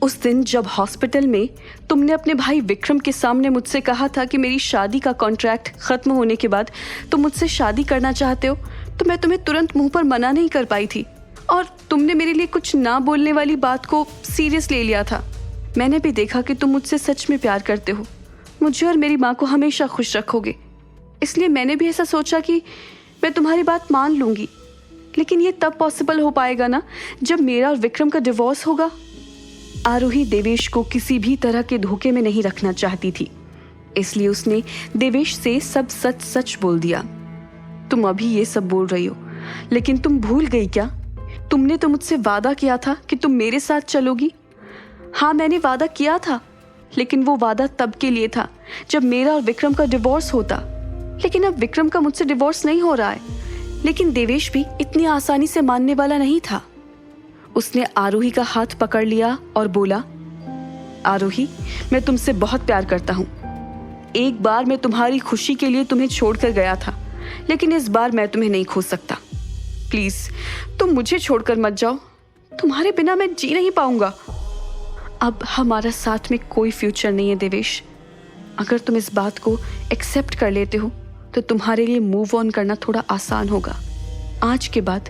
उस दिन जब हॉस्पिटल में तुमने अपने भाई विक्रम के सामने मुझसे कहा था कि मेरी शादी का कॉन्ट्रैक्ट खत्म होने के बाद तुम मुझसे शादी करना चाहते हो, तो मैं तुम्हें तुरंत मुंह पर मना नहीं कर पाई थी और तुमने मेरे लिए कुछ ना बोलने वाली बात को सीरियस ले लिया था। मैंने भी देखा कि तुम मुझसे सच में प्यार करते हो, मुझे और मेरी माँ को हमेशा खुश रखोगे, इसलिए मैंने भी ऐसा सोचा कि मैं तुम्हारी बात मान लूँगी। लेकिन ये तब पॉसिबल हो पाएगा ना जब मेरा और विक्रम का डिवोर्स होगा। आरोही देवेश को किसी भी तरह के धोखे में नहीं रखना चाहती थी, इसलिए उसने देवेश से सब सच सच बोल दिया। तुम अभी ये सब बोल रही हो, लेकिन तुम भूल गई क्या? तुमने तो मुझसे वादा किया था कि तुम मेरे साथ चलोगी। हाँ, मैंने वादा किया था, लेकिन वो वादा तब के लिए था जब मेरा और विक्रम का डिवोर्स होता। लेकिन अब विक्रम का मुझसे डिवोर्स नहीं हो रहा है। लेकिन देवेश भी इतनी आसानी से मानने वाला नहीं था। उसने आरोही का हाथ पकड़ लिया और बोला, आरोही, मैं तुमसे बहुत प्यार करता हूँ। एक बार मैं तुम्हारी खुशी के लिए तुम्हें छोड़कर गया था, लेकिन इस बार मैं तुम्हें नहीं खो सकता। प्लीज तुम मुझे छोड़कर मत जाओ, तुम्हारे बिना मैं जी नहीं पाऊंगा। अब हमारा साथ में कोई फ्यूचर नहीं है देवेश। अगर तुम इस बात को एक्सेप्ट कर लेते हो तो तुम्हारे लिए मूव ऑन करना थोड़ा आसान होगा। आज के बाद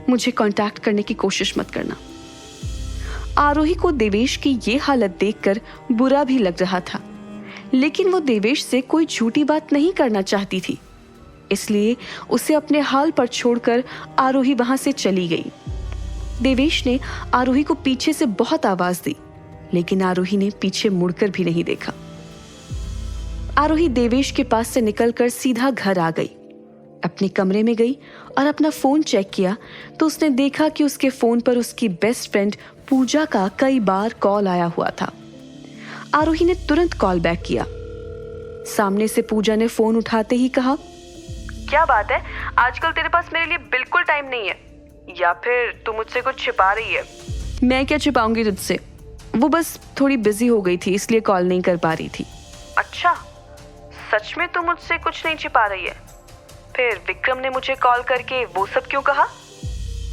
मुझे कांटेक्ट करने की कोशिश मत करना। आरोही को देवेश की ये हालत देखकर बुरा भी लग रहा था, लेकिन वो देवेश से कोई झूठी बात नहीं करना चाहती थी, इसलिए उसे अपने हाल पर छोड़कर आरोही वहां से चली गई। देवेश ने आरोही को पीछे से बहुत आवाज दी, लेकिन आरोही ने पीछे मुड़कर भी नहीं देखा। आरोही देवेश के पास से निकलकर सीधा घर आ गई। अपने कमरे में गई और अपना फोन चेक किया तो उसने देखा कि उसके फोन पर उसकी बेस्ट फ्रेंड पूजा का कई बार कॉल आया हुआ था। आरोही ने तुरंत कॉल बैक किया। सामने से पूजा ने फोन उठाते ही कहा, क्या बात है, आजकल तेरे पास मेरे लिए बिल्कुल टाइम नहीं है, या फिर तू मुझसे कुछ छिपा रही है? मैं क्या छिपाऊंगी तुझसे, वो बस थोड़ी बिजी हो गई थी इसलिए कॉल नहीं कर पा रही थी। अच्छा, सच में तू मुझसे कुछ नहीं छिपा रही है? फिर विक्रम ने मुझे कॉल करके वो सब क्यों कहा?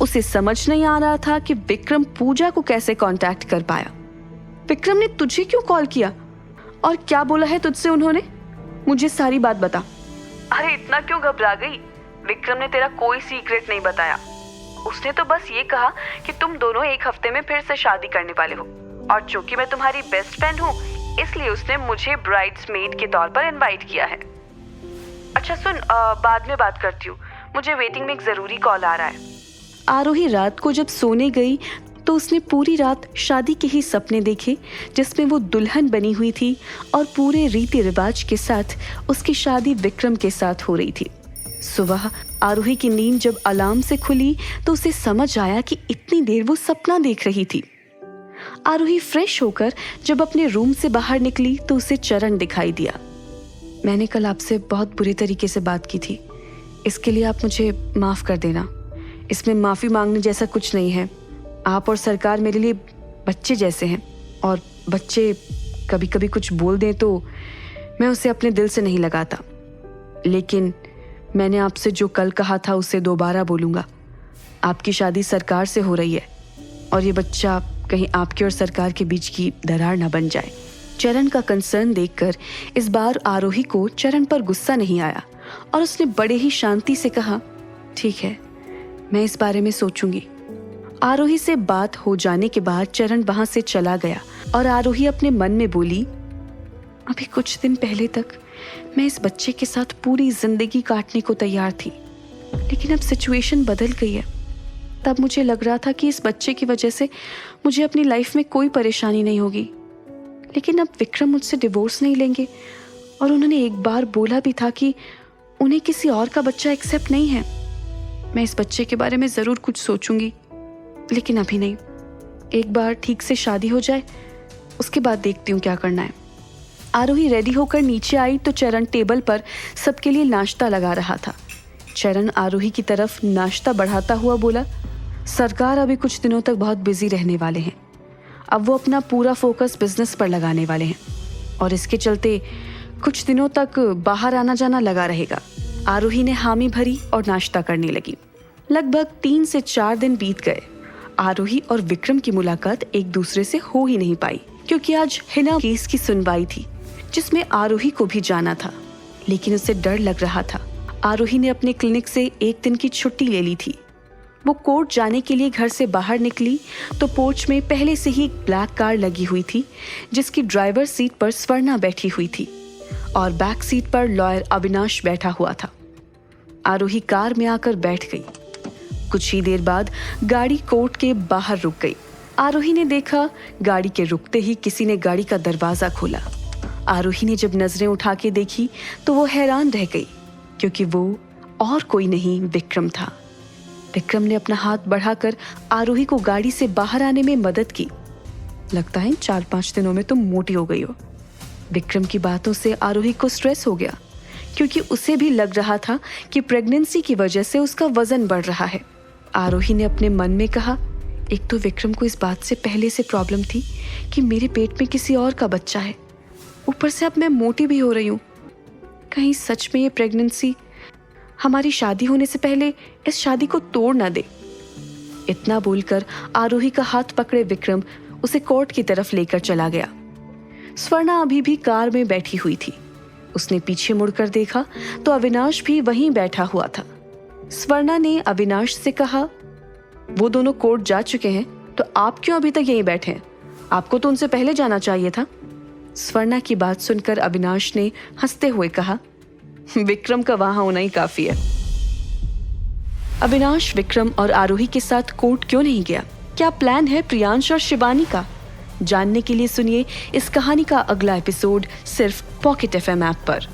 उसे समझ नहीं आ रहा था कि विक्रम पूजा को कैसे कांटेक्ट कर पाया। विक्रम ने तुझे क्यों कॉल किया और क्या बोला है तुझसे उन्होंने? मुझे सारी बात बता। अरे इतना क्यों घबरा गई? विक्रम ने तेरा कोई सीक्रेट नहीं बताया। उसने तो बस ये कहा कि तुम दोनों एक हफ्ते में फिर से शादी करने वाले हो, और चूंकि मैं तुम्हारी बेस्ट फ्रेंड हूँ इसलिए उसने मुझे ब्राइड्समेड के तौर पर इनवाइट किया है। अच्छा सुन, बाद में बात करती हूँ, मुझे वेटिंग में एक जरूरी कॉल आ रहा है। आरोही रात को जब सोने गई तो उसने पूरी रात शादी के ही सपने देखे, जिसमें वो दुल्हन बनी हुई थी और पूरे रीति रिवाज के साथ उसकी शादी विक्रम के साथ हो रही थी। सुबह आरोही की नींद जब अलार्म से खुली तो उसे समझ आया कि इतनी देर वो सपना देख रही थी। आरोही फ्रेश होकर जब अपने रूम से बाहर निकली तो उसे चरण दिखाई दिया। मैंने कल आपसे बहुत बुरी तरीके से बात की थी, इसके लिए आप मुझे माफ कर देना। इसमें माफी मांगने जैसा कुछ नहीं है। आप और सरकार मेरे लिए बच्चे जैसे हैं, और बच्चे कभी कभी कुछ बोल दें तो मैं उसे अपने दिल से नहीं लगाता। लेकिन मैंने आपसे जो कल कहा था उसे दोबारा बोलूँगा। आपकी शादी सरकार से हो रही है और ये बच्चा कहीं आपके और सरकार के बीच की दरार न बन जाए। चरण का कंसर्न देखकर इस बार आरोही को चरण पर गुस्सा नहीं आया और उसने बड़े ही शांति से कहा, ठीक है, मैं इस बारे में सोचूंगी। आरोही से बात हो जाने के बाद चरण वहां से चला गया और आरोही अपने मन में बोली, अभी कुछ दिन पहले तक मैं इस बच्चे के साथ पूरी जिंदगी काटने को तैयार थी, लेकिन अब सिचुएशन बदल गई है। तब मुझे लग रहा था कि इस बच्चे की वजह से मुझे अपनी लाइफ में कोई परेशानी नहीं होगी, लेकिन अब विक्रम मुझसे डिवोर्स नहीं लेंगे और उन्होंने एक बार बोला भी था कि उन्हें किसी और का बच्चा एक्सेप्ट नहीं है। मैं इस बच्चे के बारे में ज़रूर कुछ सोचूंगी, लेकिन अभी नहीं। एक बार ठीक से शादी हो जाए उसके बाद देखती हूँ क्या करना है। आरोही रेडी होकर नीचे आई तो चरण टेबल पर सबके लिए नाश्ता लगा रहा था। चरण आरोही की तरफ नाश्ता बढ़ाता हुआ बोला, सरकार अभी कुछ दिनों तक बहुत बिजी रहने वाले हैं। अब वो अपना पूरा फोकस बिजनेस पर लगाने वाले हैं और इसके चलते कुछ दिनों तक बाहर आना जाना लगा रहेगा। आरोही ने हामी भरी और नाश्ता करने लगी। लगभग 3 से 4 दिन बीत गए। आरोही और विक्रम की मुलाकात एक दूसरे से हो ही नहीं पाई, क्योंकि आज हिना केस की सुनवाई थी जिसमें आरोही को भी जाना था, लेकिन उसे डर लग रहा था। आरोही ने अपने क्लिनिक से एक दिन की छुट्टी ले ली थी। वो कोर्ट जाने के लिए घर से बाहर निकली तो पोर्च में पहले से ही एक ब्लैक कार लगी हुई थी जिसकी ड्राइवर सीट पर स्वर्णा बैठी हुई थी और बैक सीट पर लॉयर अविनाश बैठा हुआ था। आरोही कार में आकर बैठ गई। कुछ ही देर बाद गाड़ी कोर्ट के बाहर रुक गई। आरोही ने देखा गाड़ी के रुकते ही किसी ने गाड़ी का दरवाजा खोला। आरोही ने जब नजरें उठा के देखी तो वो हैरान रह गई, क्योंकि वो और कोई नहीं विक्रम था। विक्रम ने अपना हाथ बढ़ाकर आरोही को गाड़ी से बाहर आने में मदद की। लगता है 4-5 दिनों में तुम मोटी हो गई हो। विक्रम की बातों से आरोही को स्ट्रेस हो गया, क्योंकि उसे भी लग रहा था कि प्रेगनेंसी की वजह से उसका वजन बढ़ रहा है। आरोही ने अपने मन में कहा, एक तो विक्रम को इस बात से पहले से प्रॉब्लम थी कि मेरे पेट में किसी और का बच्चा है, ऊपर से अब मैं मोटी भी हो रही हूँ। कहीं सच में ये प्रेगनेंसी हमारी शादी होने से पहले इस शादी को तोड़ ना दे। इतना बोलकर आरोही का हाथ पकड़े विक्रम उसे कोर्ट की तरफ लेकर चला गया। स्वर्णा अभी भी कार में बैठी हुई थी। उसने पीछे मुड़कर देखा तो अविनाश भी वहीं बैठा हुआ था। स्वर्णा ने अविनाश से कहा, वो दोनों कोर्ट जा चुके हैं तो आप क्यों अभी तक यहीं बैठे हैं? आपको तो उनसे पहले जाना चाहिए था। स्वर्णा की बात सुनकर अविनाश ने हंसते हुए कहा, विक्रम का वहां होना ही काफी है। अविनाश विक्रम और आरोही के साथ कोर्ट क्यों नहीं गया? क्या प्लान है प्रियांश और शिवानी का? जानने के लिए सुनिए इस कहानी का अगला एपिसोड सिर्फ पॉकेट FM ऐप पर।